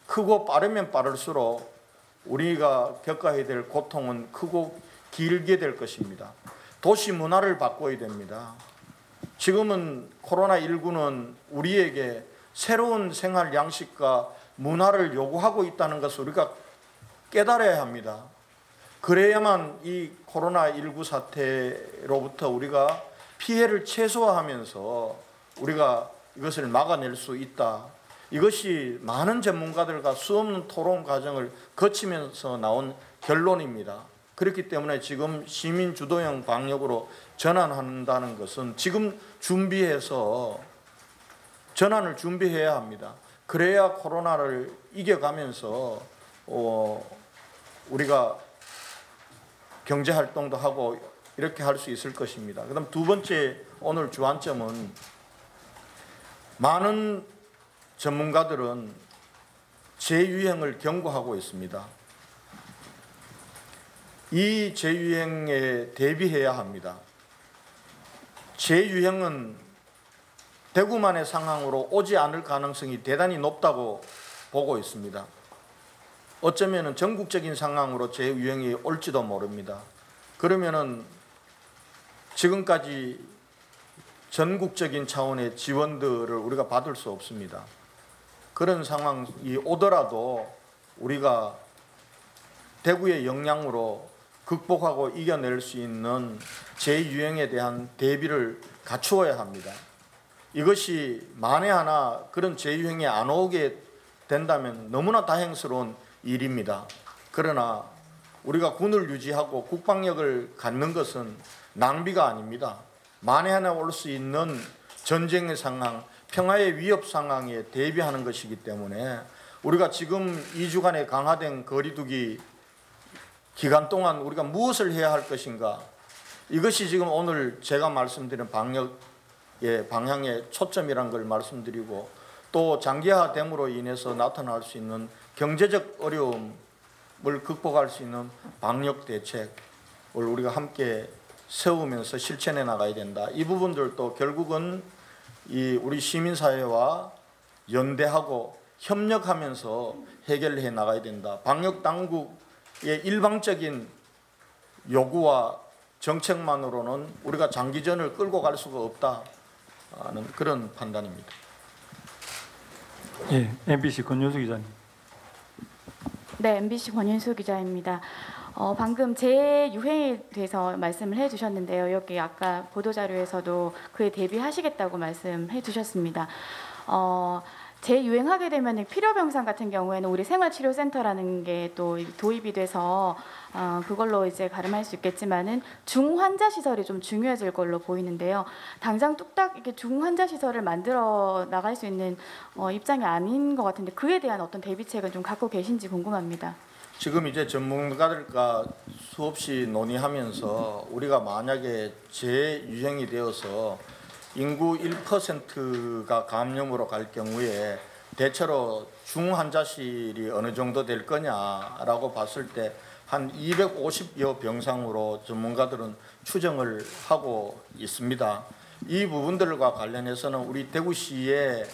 크고 빠르면 빠를수록 우리가 겪어야 될 고통은 크고 길게 될 것입니다. 도시 문화를 바꿔야 됩니다. 지금은 코로나19는 우리에게 새로운 생활 양식과 문화를 요구하고 있다는 것을 우리가 깨달아야 합니다. 그래야만 이 코로나19 사태로부터 우리가 피해를 최소화하면서 우리가 이것을 막아낼 수 있다. 이것이 많은 전문가들과 수없는 토론 과정을 거치면서 나온 결론입니다. 그렇기 때문에 지금 시민 주도형 방역으로 전환한다는 것은 지금 준비해서 전환을 준비해야 합니다. 그래야 코로나를 이겨가면서 우리가 경제활동도 하고 이렇게 할 수 있을 것입니다. 그다음 두 번째 오늘 주안점은 많은 전문가들은 재유행을 경고하고 있습니다. 이 재유행에 대비해야 합니다. 재유행은 대구만의 상황으로 오지 않을 가능성이 대단히 높다고 보고 있습니다. 어쩌면 전국적인 상황으로 재유행이 올지도 모릅니다. 그러면은 지금까지 전국적인 차원의 지원들을 우리가 받을 수 없습니다. 그런 상황이 오더라도 우리가 대구의 역량으로 극복하고 이겨낼 수 있는 재유행에 대한 대비를 갖추어야 합니다. 이것이 만에 하나 그런 재유행이 안 오게 된다면 너무나 다행스러운 일입니다. 그러나 우리가 군을 유지하고 국방력을 갖는 것은 낭비가 아닙니다. 만에 하나 올 수 있는 전쟁의 상황, 평화의 위협 상황에 대비하는 것이기 때문에 우리가 지금 2주간의 강화된 거리두기 기간 동안 우리가 무엇을 해야 할 것인가, 이것이 지금 오늘 제가 말씀드린 방역의 방향의 초점이라는 걸 말씀드리고, 또 장기화됨으로 인해서 나타날 수 있는 경제적 어려움을 극복할 수 있는 방역 대책을 우리가 함께 세우면서 실천해 나가야 된다. 이 부분들도 결국은 우리 시민사회와 연대하고 협력하면서 해결해 나가야 된다. 방역 당국의 일방적인 요구와 정책만으로는 우리가 장기전을 끌고 갈 수가 없다는 그런 판단입니다. 예, MBC 권윤수 기자님. 네, MBC 권윤수 기자입니다. 방금 재유행에 대해서 말씀을 해주셨는데요. 여기 아까 보도자료에서도 그에 대비하시겠다고 말씀해 주셨습니다. 재유행하게 되면 필요병상 같은 경우에는 우리 생활치료센터라는 게 또 도입이 돼서 그걸로 이제 가름할 수 있겠지만은 중환자 시설이 좀 중요해질 걸로 보이는데요. 당장 뚝딱 이렇게 중환자 시설을 만들어 나갈 수 있는 입장이 아닌 것 같은데 그에 대한 어떤 대비책을 좀 갖고 계신지 궁금합니다. 지금 이제 전문가들과 수없이 논의하면서 우리가 만약에 재유행이 되어서 인구 1%가 감염으로 갈 경우에 대체로 중환자실이 어느 정도 될 거냐라고 봤을 때 한 250여 병상으로 전문가들은 추정을 하고 있습니다. 이 부분들과 관련해서는 우리 대구시의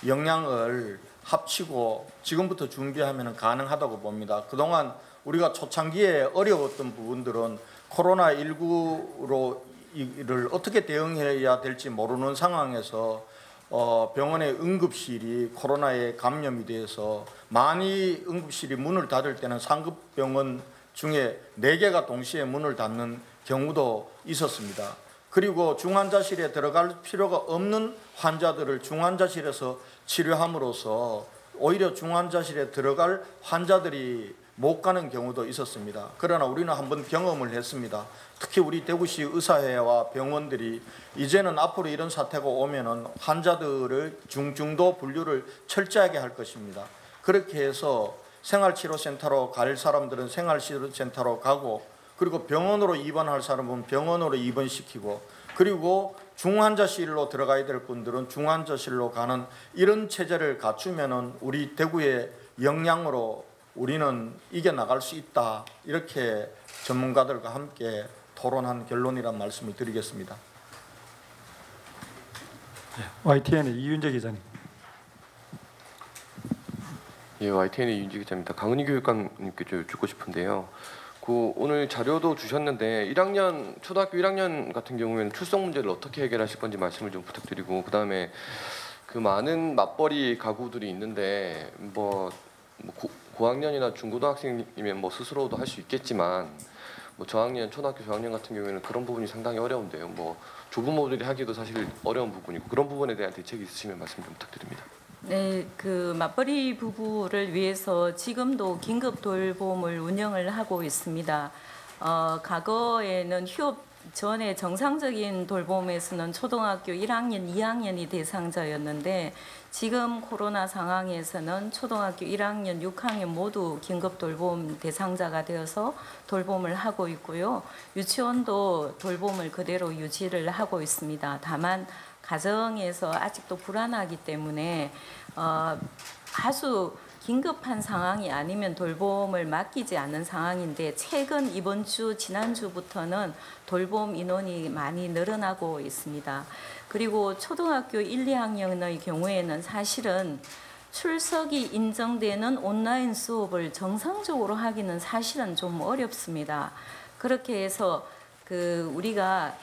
역량을 합치고 지금부터 준비하면 가능하다고 봅니다. 그동안 우리가 초창기에 어려웠던 부분들은 코로나19로 이를 어떻게 대응해야 될지 모르는 상황에서 병원의 응급실이 코로나에 감염이 돼서 많이 응급실이 문을 닫을 때는 상급 병원 중에 4개가 동시에 문을 닫는 경우도 있었습니다. 그리고 중환자실에 들어갈 필요가 없는 환자들을 중환자실에서 치료함으로써 오히려 중환자실에 들어갈 환자들이 못 가는 경우도 있었습니다. 그러나 우리는 한번 경험을 했습니다. 특히 우리 대구시 의사회와 병원들이 이제는 앞으로 이런 사태가 오면은 환자들을 중증도 분류를 철저하게 할 것입니다. 그렇게 해서 생활치료센터로 갈 사람들은 생활치료센터로 가고, 그리고 병원으로 입원할 사람은 병원으로 입원시키고, 그리고 중환자실로 들어가야 될 분들은 중환자실로 가는 이런 체제를 갖추면은 우리 대구의 역량으로 우리는 이겨나갈 수 있다. 이렇게 전문가들과 함께 토론한 결론이란 말씀을 드리겠습니다. YTN의 이윤재 기자님. 예, YTN의 이윤재 기자입니다. 강은희 교육감님께 좀 여쭙고 싶은데요. 오늘 자료도 주셨는데 초등학교 1학년 같은 경우에는 출석 문제를 어떻게 해결하실 건지 말씀을 좀 부탁드리고, 그다음에 그 많은 맞벌이 가구들이 있는데 고학년이나 중고등학생이면 스스로도 할 수 있겠지만 저학년, 초등학교 저학년 같은 경우에는 그런 부분이 상당히 어려운데요. 조부모들이 하기도 사실 어려운 부분이고, 그런 부분에 대한 대책이 있으시면 말씀 좀 부탁드립니다. 네, 그 맞벌이 부부를 위해서 지금도 긴급 돌봄을 운영을 하고 있습니다. 과거에는 휴업 전에 정상적인 돌봄에서는 초등학교 1학년, 2학년이 대상자였는데 지금 코로나 상황에서는 초등학교 1학년, 6학년 모두 긴급 돌봄 대상자가 되어서 돌봄을 하고 있고요. 유치원도 돌봄을 그대로 유지를 하고 있습니다. 다만 가정에서 아직도 불안하기 때문에 아주 긴급한 상황이 아니면 돌봄을 맡기지 않는 상황인데, 최근 이번 주, 지난주부터는 돌봄 인원이 많이 늘어나고 있습니다. 그리고 초등학교 1, 2학년의 경우에는 사실은 출석이 인정되는 온라인 수업을 정상적으로 하기는 사실은 좀 어렵습니다. 그렇게 해서 우리가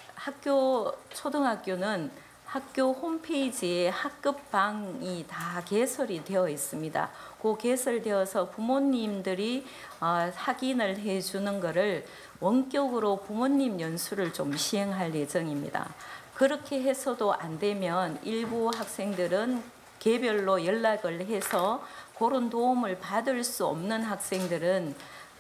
초등학교는 학교 홈페이지에 학급방이 다 개설이 되어 있습니다. 그 개설되어서 부모님들이 확인을 해주는 것을 원격으로 부모님 연수를 좀 시행할 예정입니다. 그렇게 해서도 안 되면 일부 학생들은 개별로 연락을 해서 그런 도움을 받을 수 없는 학생들은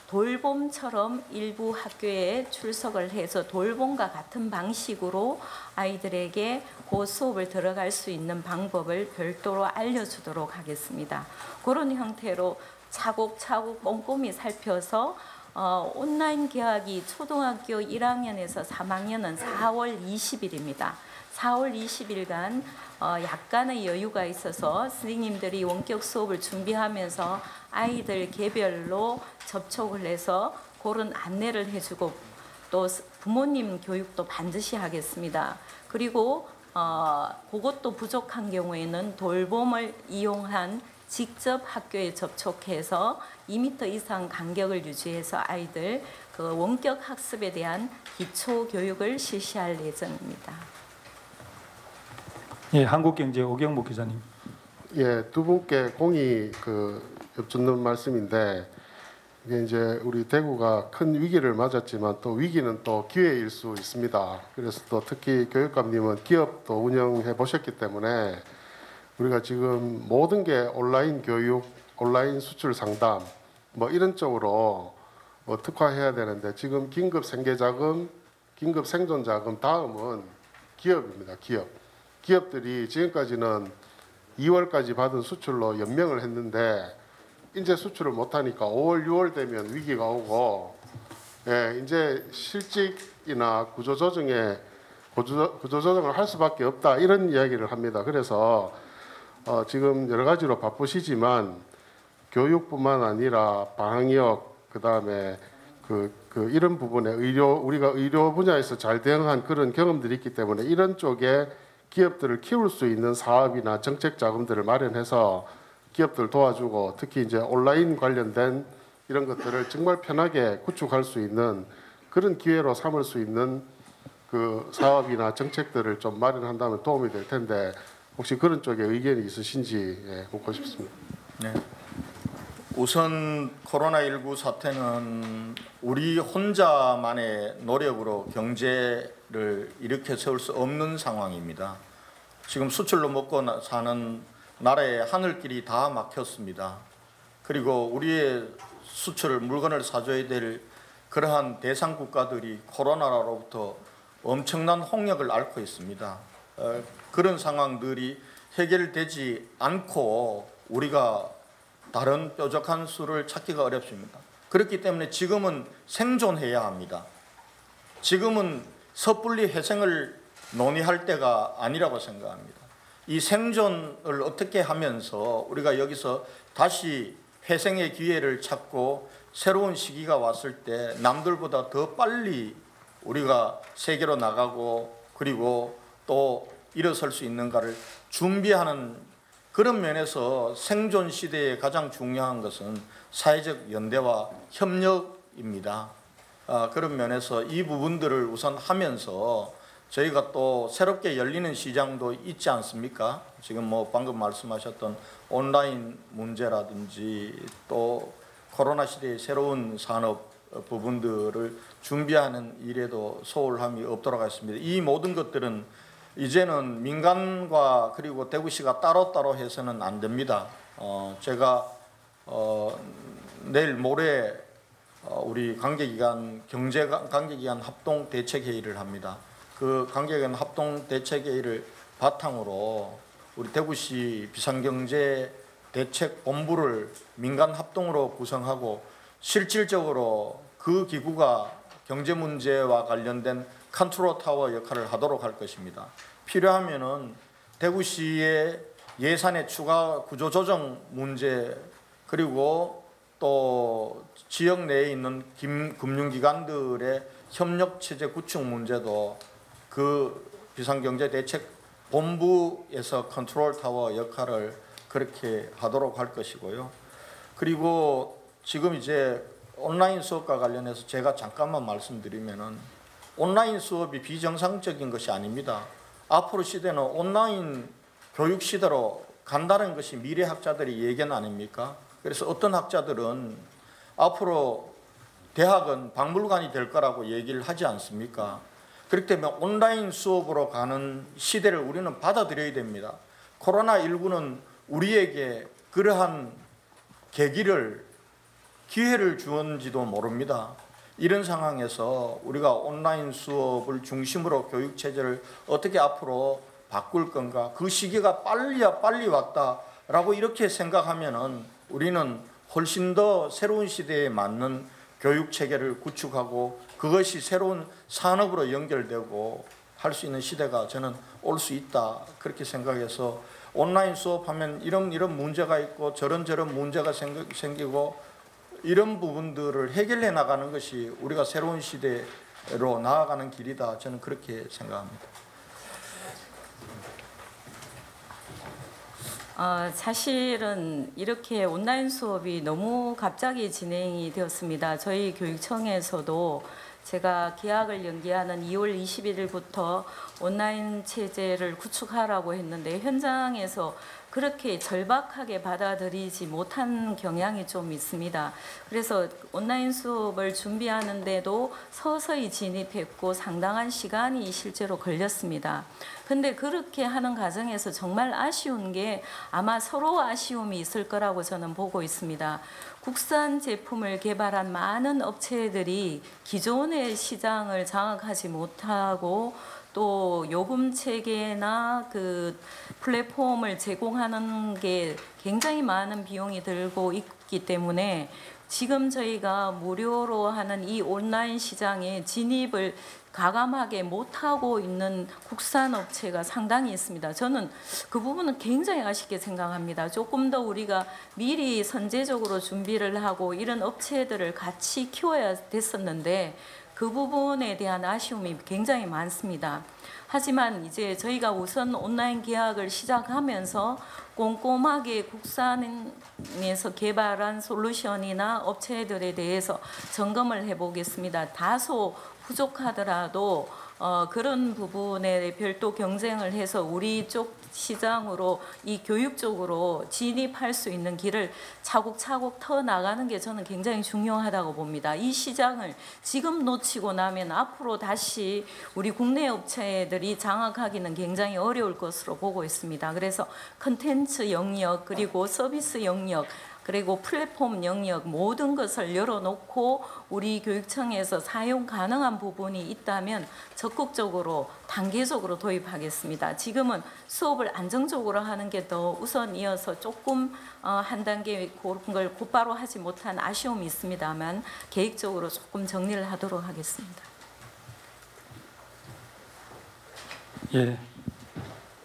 돌봄처럼 일부 학교에 출석을 해서 돌봄과 같은 방식으로 아이들에게 그 수업을 들어갈 수 있는 방법을 별도로 알려주도록 하겠습니다. 그런 형태로 차곡차곡 꼼꼼히 살펴서 온라인 개학이 초등학교 1학년에서 3학년은 4월 20일입니다. 4월 20일간 약간의 여유가 있어서 선생님들이 원격 수업을 준비하면서 아이들 개별로 접촉을 해서 그런 안내를 해주고 또 부모님 교육도 반드시 하겠습니다. 그리고 그것도 부족한 경우에는 돌봄을 이용한 직접 학교에 접촉해서 2m 이상 간격을 유지해서 아이들 그 원격 학습에 대한 기초 교육을 실시할 예정입니다. 예, 한국경제 오경복 기자님. 예, 두 분께 공히 여쭙는 말씀인데, 이게 이제 우리 대구가 큰 위기를 맞았지만 또 위기는 또 기회일 수 있습니다. 그래서 또 특히 교육감님은 기업도 운영해 보셨기 때문에 우리가 지금 모든 게 온라인 교육, 온라인 수출 상담 이런 쪽으로 특화해야 되는데, 지금 긴급 생계자금, 긴급 생존자금 다음은 기업입니다. 기업들이 지금까지는 2월까지 받은 수출로 연명을 했는데 이제 수출을 못하니까 5월, 6월 되면 위기가 오고, 예, 이제 실직이나 구조조정을 할 수밖에 없다, 이런 이야기를 합니다. 그래서 지금 여러 가지로 바쁘시지만 교육뿐만 아니라 방역, 그다음에 이런 부분에 우리가 의료 분야에서 잘 대응한 그런 경험들이 있기 때문에 이런 쪽에 기업들을 키울 수 있는 사업이나 정책 자금들을 마련해서 기업들 도와주고, 특히 이제 온라인 관련된 이런 것들을 정말 편하게 구축할 수 있는 그런 기회로 삼을 수 있는 그 사업이나 정책들을 좀 마련한다면 도움이 될 텐데, 혹시 그런 쪽에 의견이 있으신지 묻고 싶습니다. 네. 우선 코로나19 사태는 우리 혼자만의 노력으로 경제를 일으켜 세울 수 없는 상황입니다. 지금 수출로 먹고 사는 나라의 하늘길이 다 막혔습니다. 그리고 우리의 물건을 사줘야 될 그러한 대상 국가들이 코로나로부터 엄청난 홍역을 앓고 있습니다. 그런 상황들이 해결되지 않고 우리가 다른 뾰족한 수를 찾기가 어렵습니다. 그렇기 때문에 지금은 생존해야 합니다. 지금은 섣불리 회생을 논의할 때가 아니라고 생각합니다. 이 생존을 어떻게 하면서 우리가 여기서 다시 회생의 기회를 찾고 새로운 시기가 왔을 때 남들보다 더 빨리 우리가 세계로 나가고 그리고 또 일어설 수 있는가를 준비하는 그런 면에서 생존 시대에 가장 중요한 것은 사회적 연대와 협력입니다. 그런 면에서 이 부분들을 우선 하면서 저희가 또 새롭게 열리는 시장도 있지 않습니까? 지금 뭐 방금 말씀하셨던 온라인 문제라든지 또 코로나 시대의 새로운 산업 부분들을 준비하는 일에도 소홀함이 없도록 하겠습니다. 이 모든 것들은 이제는 민간과 그리고 대구시가 따로따로 해서는 안 됩니다. 제가 내일 모레 우리 관계기관 경제관계기관 합동 대책회의를 합니다. 그 관계기관 합동 대책회의를 바탕으로 우리 대구시 비상경제 대책본부를 민간 합동으로 구성하고 실질적으로 그 기구가 경제 문제와 관련된 컨트롤 타워 역할을 하도록 할 것입니다. 필요하면은 대구시의 예산의 추가 구조 조정 문제 그리고 또 지역 내에 있는 금융기관들의 협력 체제 구축 문제도 그 비상경제대책본부에서 컨트롤 타워 역할을 그렇게 하도록 할 것이고요. 그리고 지금 이제 온라인 수업과 관련해서 제가 잠깐만 말씀드리면은 온라인 수업이 비정상적인 것이 아닙니다. 앞으로 시대는 온라인 교육 시대로 간다는 것이 미래 학자들의 예견 아닙니까? 그래서 어떤 학자들은 앞으로 대학은 박물관이 될 거라고 얘기를 하지 않습니까? 그렇기 때문에 온라인 수업으로 가는 시대를 우리는 받아들여야 됩니다. 코로나19는 우리에게 그러한 기회를 주었는지도 모릅니다. 이런 상황에서 우리가 온라인 수업을 중심으로 교육체제를 어떻게 앞으로 바꿀 건가, 그 시기가 빨리 왔다라고 이렇게 생각하면은 우리는 훨씬 더 새로운 시대에 맞는 교육체계를 구축하고 그것이 새로운 산업으로 연결되고 할 수 있는 시대가 저는 올 수 있다 그렇게 생각해서 온라인 수업하면 이런 문제가 있고 저런 문제가 생기고 이런 부분들을 해결해 나가는 것이 우리가 새로운 시대로 나아가는 길이다 저는 그렇게 생각합니다. 사실은 이렇게 온라인 수업이 너무 갑자기 진행이 되었습니다. 저희 교육청에서도 제가 계약을 연기하는 2월 21일부터 온라인 체제를 구축하라고 했는데 현장에서 그렇게 절박하게 받아들이지 못한 경향이 좀 있습니다. 그래서 온라인 수업을 준비하는데도 서서히 진입했고 상당한 시간이 실제로 걸렸습니다. 근데 그렇게 하는 과정에서 정말 아쉬운 게 아마 서로 아쉬움이 있을 거라고 저는 보고 있습니다. 국산 제품을 개발한 많은 업체들이 기존의 시장을 장악하지 못하고 또 요금 체계나 그 플랫폼을 제공하는 게 굉장히 많은 비용이 들고 있기 때문에 지금 저희가 무료로 하는 이 온라인 시장에 진입을 가감하게 못하고 있는 국산 업체가 상당히 있습니다. 저는 그 부분은 굉장히 아쉽게 생각합니다. 조금 더 우리가 미리 선제적으로 준비를 하고 이런 업체들을 같이 키워야 됐었는데 그 부분에 대한 아쉬움이 굉장히 많습니다. 하지만 이제 저희가 우선 온라인 계약을 시작하면서 꼼꼼하게 국산에서 개발한 솔루션이나 업체들에 대해서 점검을 해보겠습니다. 다소 부족하더라도 그런 부분에 별도 경쟁을 해서 우리 쪽 시장으로 이 교육 쪽으로 진입할 수 있는 길을 차곡차곡 터 나가는 게 저는 굉장히 중요하다고 봅니다. 이 시장을 지금 놓치고 나면 앞으로 다시 우리 국내 업체들이 장악하기는 굉장히 어려울 것으로 보고 있습니다. 그래서 컨텐츠 영역 그리고 서비스 영역 그리고 플랫폼 영역 모든 것을 열어놓고 우리 교육청에서 사용 가능한 부분이 있다면 적극적으로 단계적으로 도입하겠습니다. 지금은 수업을 안정적으로 하는 게 더 우선이어서 조금 한 단계 그런 걸 곧바로 하지 못한 아쉬움이 있습니다만 계획적으로 조금 정리를 하도록 하겠습니다. 예.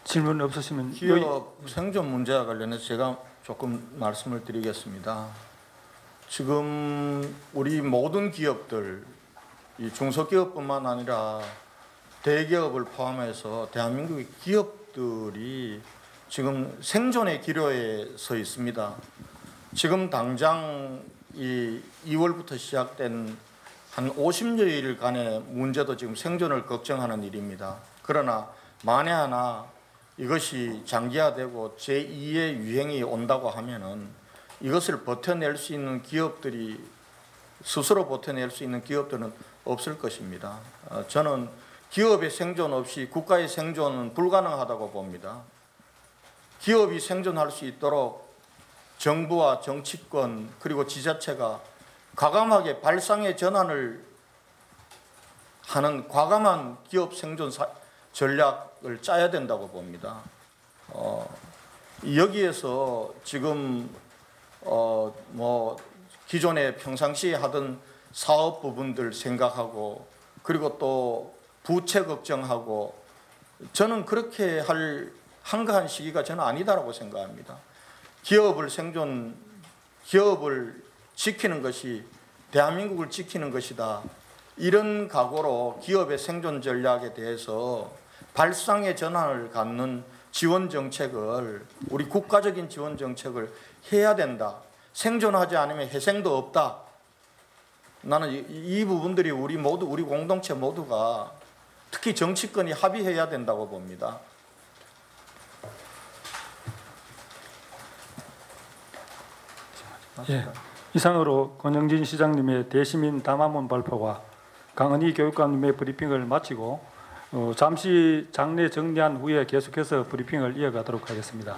질문 없으시면 기업 생존 문제와 관련해서 제가 조금 말씀을 드리겠습니다. 지금 우리 모든 기업들, 이 중소기업뿐만 아니라 대기업을 포함해서 대한민국의 기업들이 지금 생존의 기로에 서 있습니다. 지금 당장 이 2월부터 시작된 한 50여일간의 문제도 지금 생존을 걱정하는 일입니다. 그러나 만에 하나 이것이 장기화되고 제2의 유행이 온다고 하면은 이것을 버텨낼 수 있는 기업들이 스스로 버텨낼 수 있는 기업들은 없을 것입니다. 저는 기업의 생존 없이 국가의 생존은 불가능하다고 봅니다. 기업이 생존할 수 있도록 정부와 정치권 그리고 지자체가 과감하게 발상의 전환을 하는 과감한 기업 생존 전략을 짜야 된다고 봅니다. 여기에서 지금 뭐 기존에 평상시에 하던 사업 부분들 생각하고 그리고 또 부채 걱정하고 저는 그렇게 할 한가한 시기가 저는 아니다라고 생각합니다. 기업을 지키는 것이 대한민국을 지키는 것이다. 이런 각오로 기업의 생존 전략에 대해서 발상의 전환을 갖는 지원 정책을 우리 국가적인 지원 정책을 해야 된다. 생존하지 않으면 회생도 없다. 나는 이 부분들이 우리 공동체 모두가 특히 정치권이 합의해야 된다고 봅니다. 예. 이상으로 권영진 시장님의 대시민 담화문 발표와 강은희 교육감님의 브리핑을 마치고 잠시 장례 정리한 후에 계속해서 브리핑을 이어가도록 하겠습니다.